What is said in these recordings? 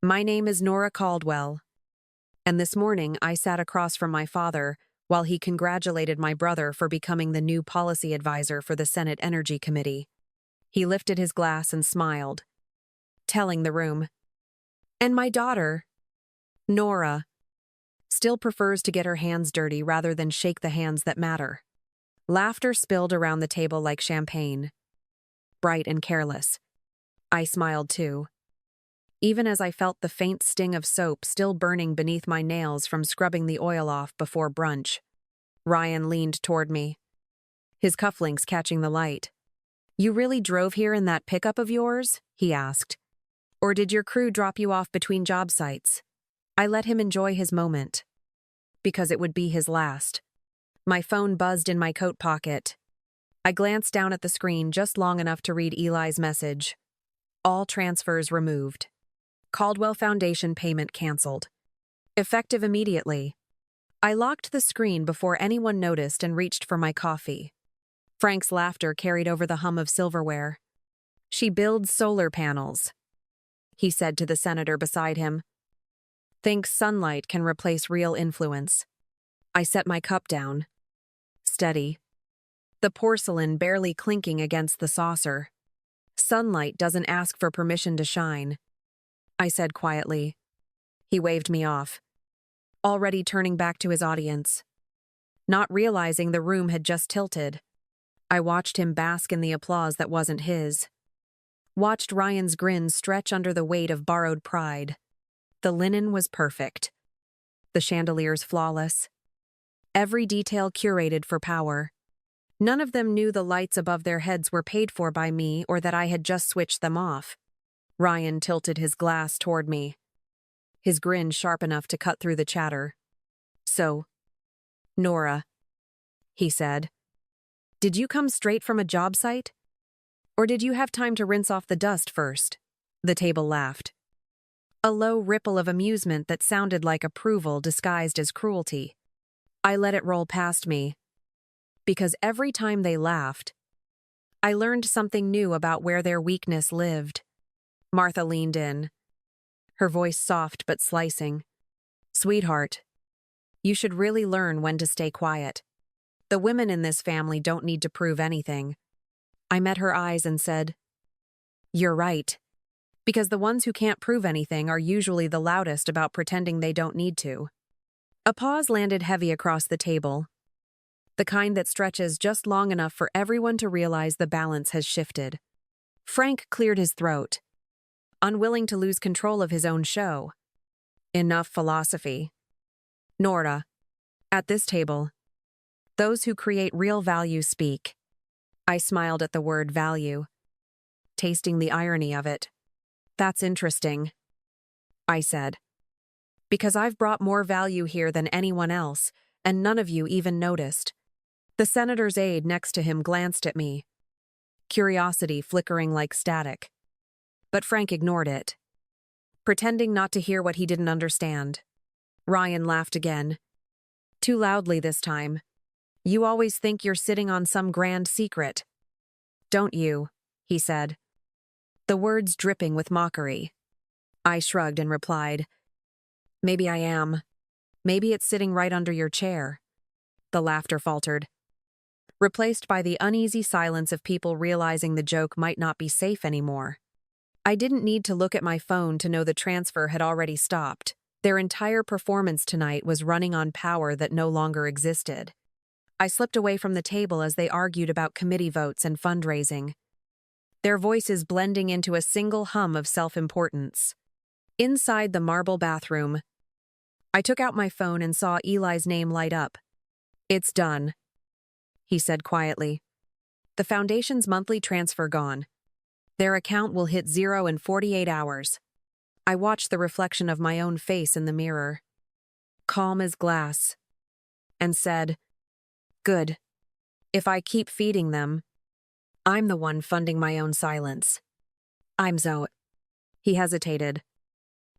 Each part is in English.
My name is Nora Caldwell, and this morning I sat across from my father while he congratulated my brother for becoming the new policy advisor for the Senate Energy Committee. He lifted his glass and smiled, telling the room, "And my daughter, Nora, still prefers to get her hands dirty rather than shake the hands that matter." Laughter spilled around the table like champagne, bright and careless. I smiled too, even as I felt the faint sting of soap still burning beneath my nails from scrubbing the oil off before brunch. Ryan leaned toward me, his cufflinks catching the light. "You really drove here in that pickup of yours?" he asked. "Or did your crew drop you off between job sites?" I let him enjoy his moment, because it would be his last. My phone buzzed in my coat pocket. I glanced down at the screen just long enough to read Eli's message. All transfers removed. Caldwell Foundation payment canceled. Effective immediately. I locked the screen before anyone noticed and reached for my coffee. Frank's laughter carried over the hum of silverware. "She builds solar panels," he said to the senator beside him. "Thinks sunlight can replace real influence." I set my cup down. Steady. The porcelain barely clinking against the saucer. "Sunlight doesn't ask for permission to shine," I said quietly. He waved me off, already turning back to his audience. Not realizing the room had just tilted, I watched him bask in the applause that wasn't his. Watched Ryan's grin stretch under the weight of borrowed pride. The linen was perfect. The chandeliers flawless. Every detail curated for power. None of them knew the lights above their heads were paid for by me or that I had just switched them off. Ryan tilted his glass toward me, his grin sharp enough to cut through the chatter. "So, Nora," he said, "did you come straight from a job site? Or did you have time to rinse off the dust first?" The table laughed. A low ripple of amusement that sounded like approval disguised as cruelty. I let it roll past me, because every time they laughed, I learned something new about where their weakness lived. Martha leaned in, her voice soft but slicing. "Sweetheart, you should really learn when to stay quiet. The women in this family don't need to prove anything." I met her eyes and said, "You're right. Because the ones who can't prove anything are usually the loudest about pretending they don't need to." A pause landed heavy across the table, the kind that stretches just long enough for everyone to realize the balance has shifted. Frank cleared his throat, unwilling to lose control of his own show. "Enough philosophy. Nora, at this table, those who create real value speak." I smiled at the word value, tasting the irony of it. "That's interesting," I said, "because I've brought more value here than anyone else, and none of you even noticed." The senator's aide next to him glanced at me, curiosity flickering like static. But Frank ignored it, pretending not to hear what he didn't understand. Ryan laughed again, too loudly this time. "You always think you're sitting on some grand secret, don't you?" he said, the words dripping with mockery. I shrugged and replied, "Maybe I am. Maybe it's sitting right under your chair." The laughter faltered, replaced by the uneasy silence of people realizing the joke might not be safe anymore. I didn't need to look at my phone to know the transfer had already stopped. Their entire performance tonight was running on power that no longer existed. I slipped away from the table as they argued about committee votes and fundraising, their voices blending into a single hum of self-importance. Inside the marble bathroom, I took out my phone and saw Eli's name light up. "It's done," he said quietly. "The foundation's monthly transfer gone. Their account will hit zero in 48 hours. I watched the reflection of my own face in the mirror, calm as glass, and said, "Good. If I keep feeding them, I'm the one funding my own silence." "I'm so..." He hesitated,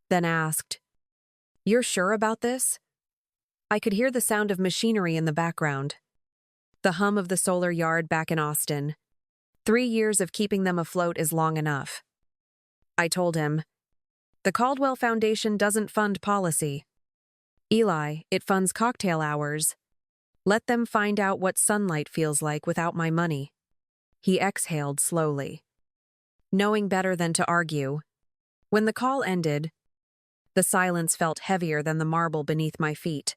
then asked, "You're sure about this?" I could hear the sound of machinery in the background, the hum of the solar yard back in Austin. 3 years of keeping them afloat is long enough. I told him, The Caldwell Foundation doesn't fund policy. Eli, it funds cocktail hours. Let them find out what sunlight feels like without my money. He exhaled slowly, knowing better than to argue. When the call ended, the silence felt heavier than the marble beneath my feet.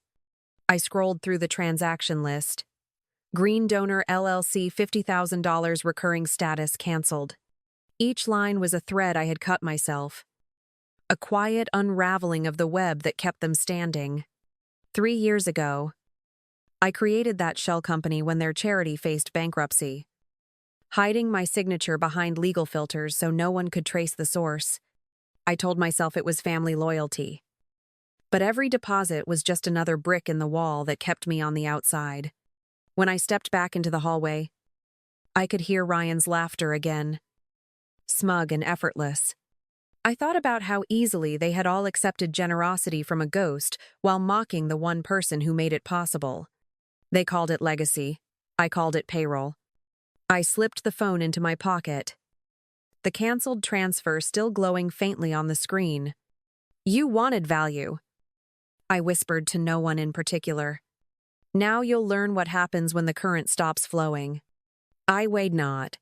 I scrolled through the transaction list. Green Donor LLC $50,000 recurring status canceled. Each line was a thread I had cut myself. A quiet unraveling of the web that kept them standing. 3 years ago, I created that shell company when their charity faced bankruptcy. Hiding my signature behind legal filters so no one could trace the source, I told myself it was family loyalty. But every deposit was just another brick in the wall that kept me on the outside. When I stepped back into the hallway, I could hear Ryan's laughter again. Smug and effortless. I thought about how easily they had all accepted generosity from a ghost while mocking the one person who made it possible. They called it legacy. I called it payroll. I slipped the phone into my pocket. The canceled transfer still glowing faintly on the screen. You wanted value. I whispered to no one in particular. Now you'll learn what happens when the current stops flowing. I weighed not.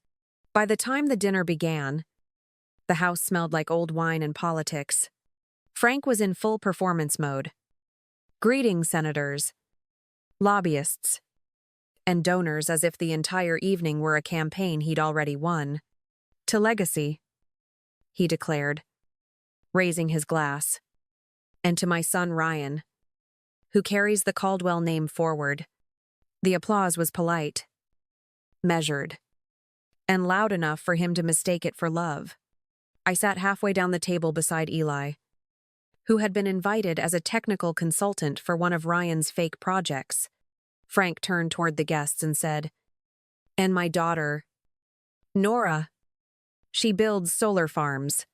By the time the dinner began, the house smelled like old wine and politics. Frank was in full performance mode. Greetings, senators, lobbyists, and donors, as if the entire evening were a campaign he'd already won. To legacy, he declared, raising his glass. And to my son Ryan, who carries the Caldwell name forward. The applause was polite, measured, and loud enough for him to mistake it for love. I sat halfway down the table beside Eli, who had been invited as a technical consultant for one of Ryan's fake projects. Frank turned toward the guests and said, "And my daughter, Nora. She builds solar farms.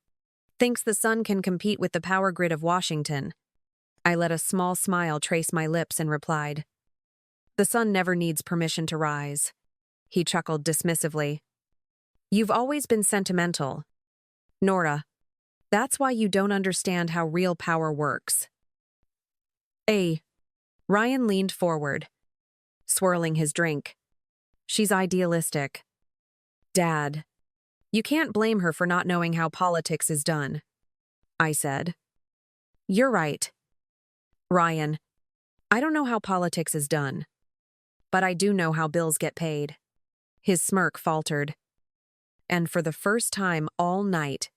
Thinks the sun can compete with the power grid of Washington." I let a small smile trace my lips and replied, "The sun never needs permission to rise." He chuckled dismissively. "You've always been sentimental, Nora. That's why you don't understand how real power works." Ryan leaned forward, swirling his drink. "She's idealistic. Dad, you can't blame her for not knowing how politics is done," I said. "You're right, Ryan. I don't know how politics is done, but I do know how bills get paid." His smirk faltered, and for the first time all night,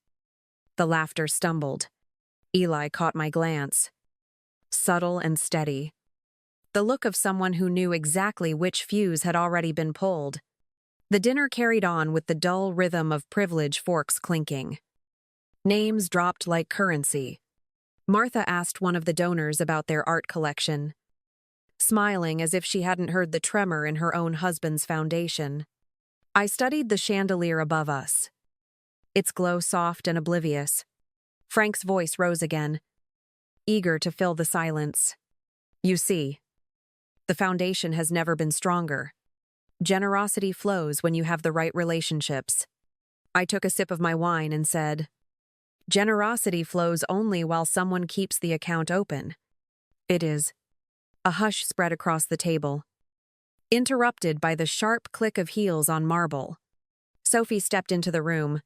the laughter stumbled. Eli caught my glance, subtle and steady. The look of someone who knew exactly which fuse had already been pulled. The dinner carried on with the dull rhythm of privilege forks clinking. Names dropped like currency. Martha asked one of the donors about their art collection, smiling as if she hadn't heard the tremor in her own husband's foundation. I studied the chandelier above us, its glow soft and oblivious. Frank's voice rose again, eager to fill the silence. "You see, the foundation has never been stronger. Generosity flows when you have the right relationships." I took a sip of my wine and said, "Generosity flows only while someone keeps the account open." It is. A hush spread across the table, interrupted by the sharp click of heels on marble. Sophie stepped into the room,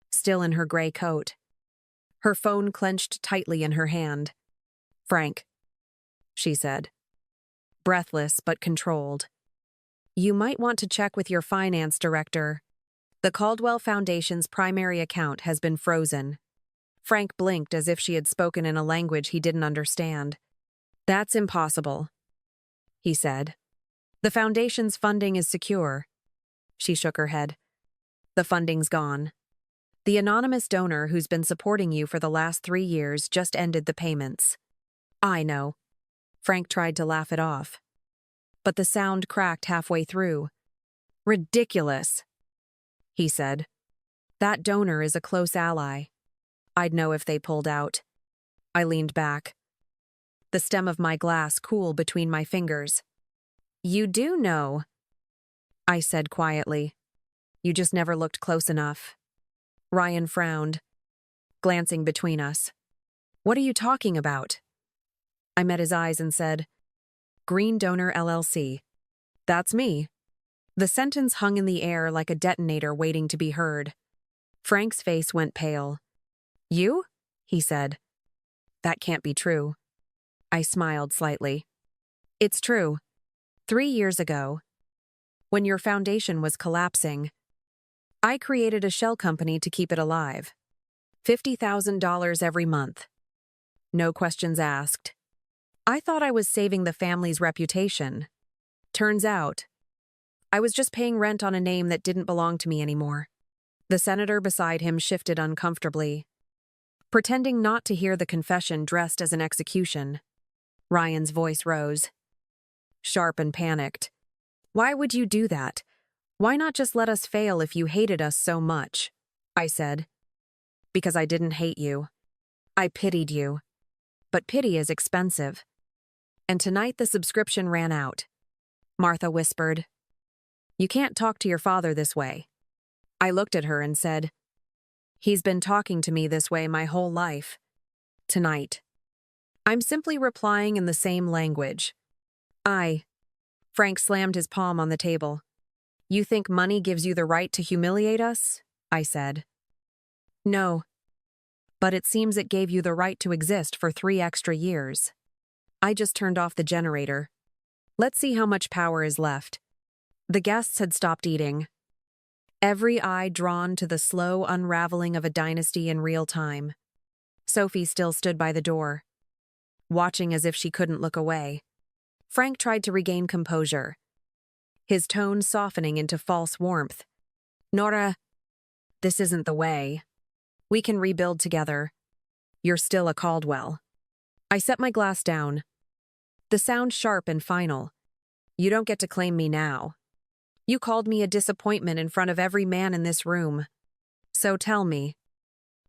still in her gray coat, her phone clenched tightly in her hand. "Frank," she said, breathless but controlled, "you might want to check with your finance director. The Caldwell Foundation's primary account has been frozen." Frank blinked as if she had spoken in a language he didn't understand. "That's impossible," he said. "The foundation's funding is secure." She shook her head. "The funding's gone. The anonymous donor who's been supporting you for the last 3 years just ended the payments." "I know." Frank tried to laugh it off, but the sound cracked halfway through. "Ridiculous," he said. "That donor is a close ally. I'd know if they pulled out." I leaned back, the stem of my glass cool between my fingers. "You do know," I said quietly. "You just never looked close enough." Ryan frowned. glancing between us. What are you talking about? I met his eyes and said, Green Donor LLC. That's me. The sentence hung in the air like a detonator waiting to be heard. Frank's face went pale. You? He said. That can't be true. I smiled slightly. It's true. 3 years ago, when your foundation was collapsing, I created a shell company to keep it alive. $50,000 every month. No questions asked. I thought I was saving the family's reputation. Turns out, I was just paying rent on a name that didn't belong to me anymore. The senator beside him shifted uncomfortably, pretending not to hear the confession dressed as an execution. Ryan's voice rose, sharp and panicked. Why would you do that? Why not just let us fail if you hated us so much? I said. Because I didn't hate you. I pitied you. But pity is expensive. And tonight the subscription ran out. Martha whispered. You can't talk to your father this way. I looked at her and said, He's been talking to me this way my whole life. Tonight. I'm simply replying in the same language. Frank slammed his palm on the table. You think money gives you the right to humiliate us? I said. No. But it seems it gave you the right to exist for 3 extra years. I just turned off the generator. Let's see how much power is left. The guests had stopped eating, every eye drawn to the slow unraveling of a dynasty in real time. Sophie still stood by the door, watching as if she couldn't look away. Frank tried to regain composure, his tone softening into false warmth. Nora, this isn't the way. We can rebuild together. You're still a Caldwell. I set my glass down, the sound sharp and final. You don't get to claim me now. You called me a disappointment in front of every man in this room. So tell me,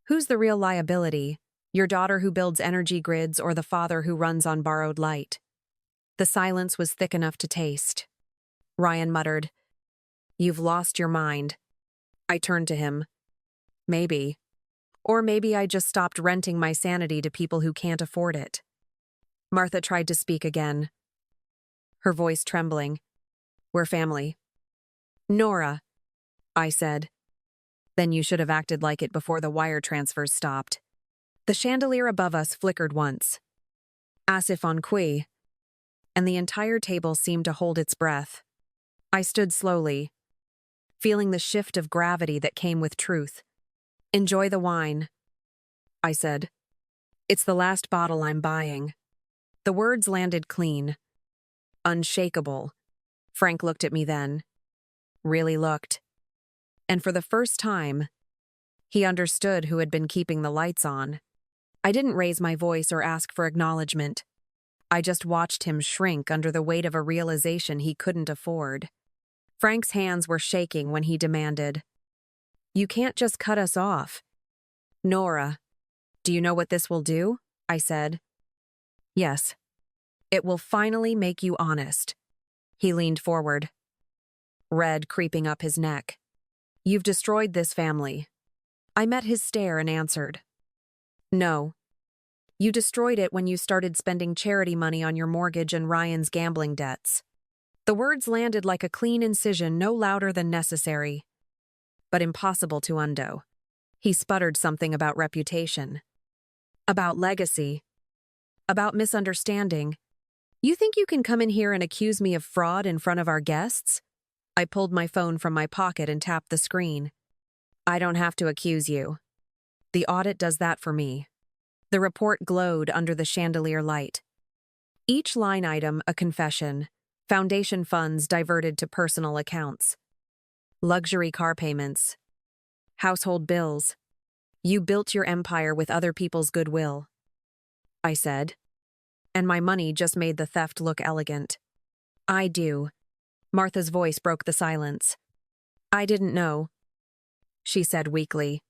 who's the real liability? Your daughter who builds energy grids or the father who runs on borrowed light? The silence was thick enough to taste. Ryan muttered, You've lost your mind. I turned to him. Maybe. Or maybe I just stopped renting my sanity to people who can't afford it. Martha tried to speak again, her voice trembling. We're family. Nora, I said. Then you should have acted like it before the wire transfers stopped. The chandelier above us flickered once, as if on qui, and the entire table seemed to hold its breath. I stood slowly, feeling the shift of gravity that came with truth. Enjoy the wine, I said. It's the last bottle I'm buying. The words landed clean. Unshakable. Frank looked at me then. Really looked. And for the first time, he understood who had been keeping the lights on. I didn't raise my voice or ask for acknowledgement. I just watched him shrink under the weight of a realization he couldn't afford. Frank's hands were shaking when he demanded, You can't just cut us off. Nora, do you know what this will do? I said. Yes. It will finally make you honest. He leaned forward, red creeping up his neck. You've destroyed this family. I met his stare and answered. No. You destroyed it when you started spending charity money on your mortgage and Ryan's gambling debts. The words landed like a clean incision, no louder than necessary, but impossible to undo. He sputtered something about reputation, about legacy, about misunderstanding. You think you can come in here and accuse me of fraud in front of our guests? I pulled my phone from my pocket and tapped the screen. I don't have to accuse you. The audit does that for me. The report glowed under the chandelier light. Each line item a confession. Foundation funds diverted to personal accounts. Luxury car payments. Household bills. You built your empire with other people's goodwill, I said. And my money just made the theft look elegant. I do. Martha's voice broke the silence. I didn't know, she said weakly.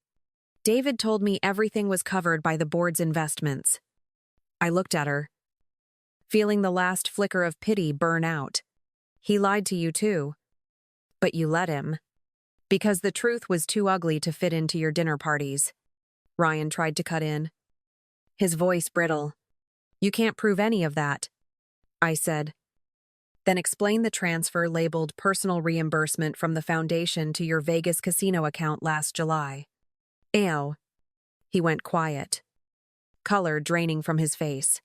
David told me everything was covered by the board's investments. I looked at her, feeling the last flicker of pity burn out. He lied to you too. But you let him. Because the truth was too ugly to fit into your dinner parties. Ryan tried to cut in, his voice brittle. You can't prove any of that, I said. Then explain the transfer labeled personal reimbursement from the foundation to your Vegas casino account last July. Ew. He went quiet, color draining from his face.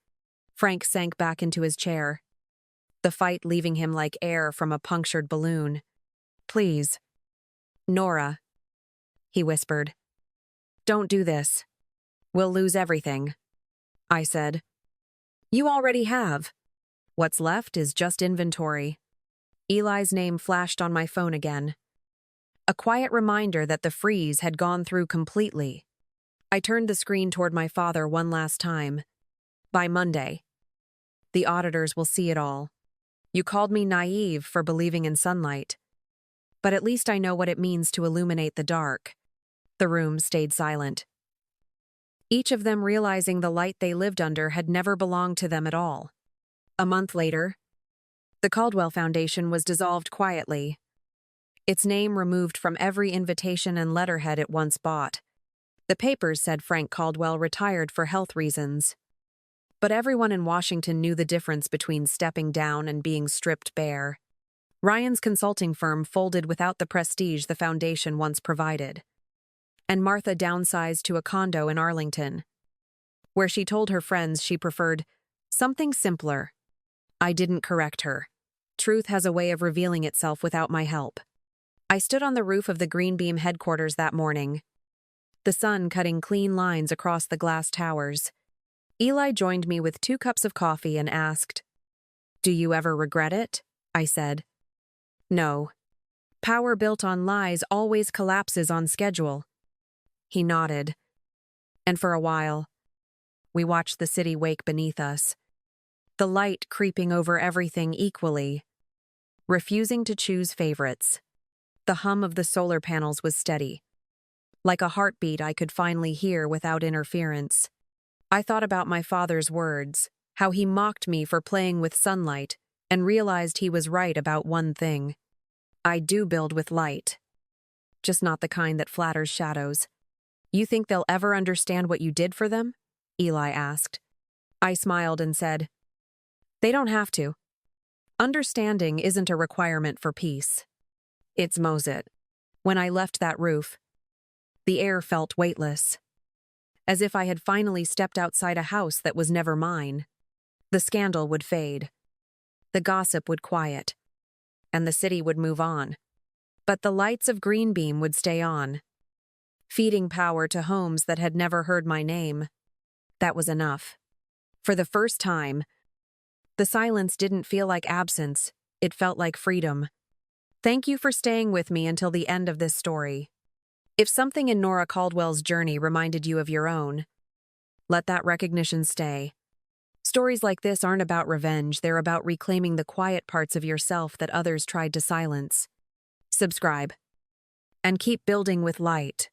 Frank sank back into his chair, the fight leaving him like air from a punctured balloon. Please. Nora, he whispered. Don't do this. We'll lose everything, I said. You already have. What's left is just inventory. Eli's name flashed on my phone again. A quiet reminder that the freeze had gone through completely. I turned the screen toward my father one last time. By Monday. The auditors will see it all. You called me naive for believing in sunlight. But at least I know what it means to illuminate the dark. The room stayed silent. Each of them realizing the light they lived under had never belonged to them at all. A month later, the Caldwell Foundation was dissolved quietly, its name removed from every invitation and letterhead it once bought. The papers said Frank Caldwell retired for health reasons. But everyone in Washington knew the difference between stepping down and being stripped bare. Ryan's consulting firm folded without the prestige the foundation once provided. And Martha downsized to a condo in Arlington, where she told her friends she preferred something simpler. I didn't correct her. Truth has a way of revealing itself without my help. I stood on the roof of the Greenbeam headquarters that morning, the sun cutting clean lines across the glass towers. Eli joined me with 2 cups of coffee and asked, Do you ever regret it? I said. No. Power built on lies always collapses on schedule. He nodded. And for a while, we watched the city wake beneath us, the light creeping over everything equally, refusing to choose favorites. The hum of the solar panels was steady, like a heartbeat I could finally hear without interference. I thought about my father's words, how he mocked me for playing with sunlight, and realized he was right about one thing. I do build with light, just not the kind that flatters shadows. You think they'll ever understand what you did for them? Eli asked. I smiled and said, They don't have to. Understanding isn't a requirement for peace. It's Mosit. When I left that roof, the air felt weightless, as if I had finally stepped outside a house that was never mine. The scandal would fade. The gossip would quiet. And the city would move on. But the lights of Greenbeam would stay on, feeding power to homes that had never heard my name. That was enough. For the first time, the silence didn't feel like absence, it felt like freedom. Thank you for staying with me until the end of this story. If something in Nora Caldwell's journey reminded you of your own, let that recognition stay. Stories like this aren't about revenge, they're about reclaiming the quiet parts of yourself that others tried to silence. Subscribe. And keep building with light.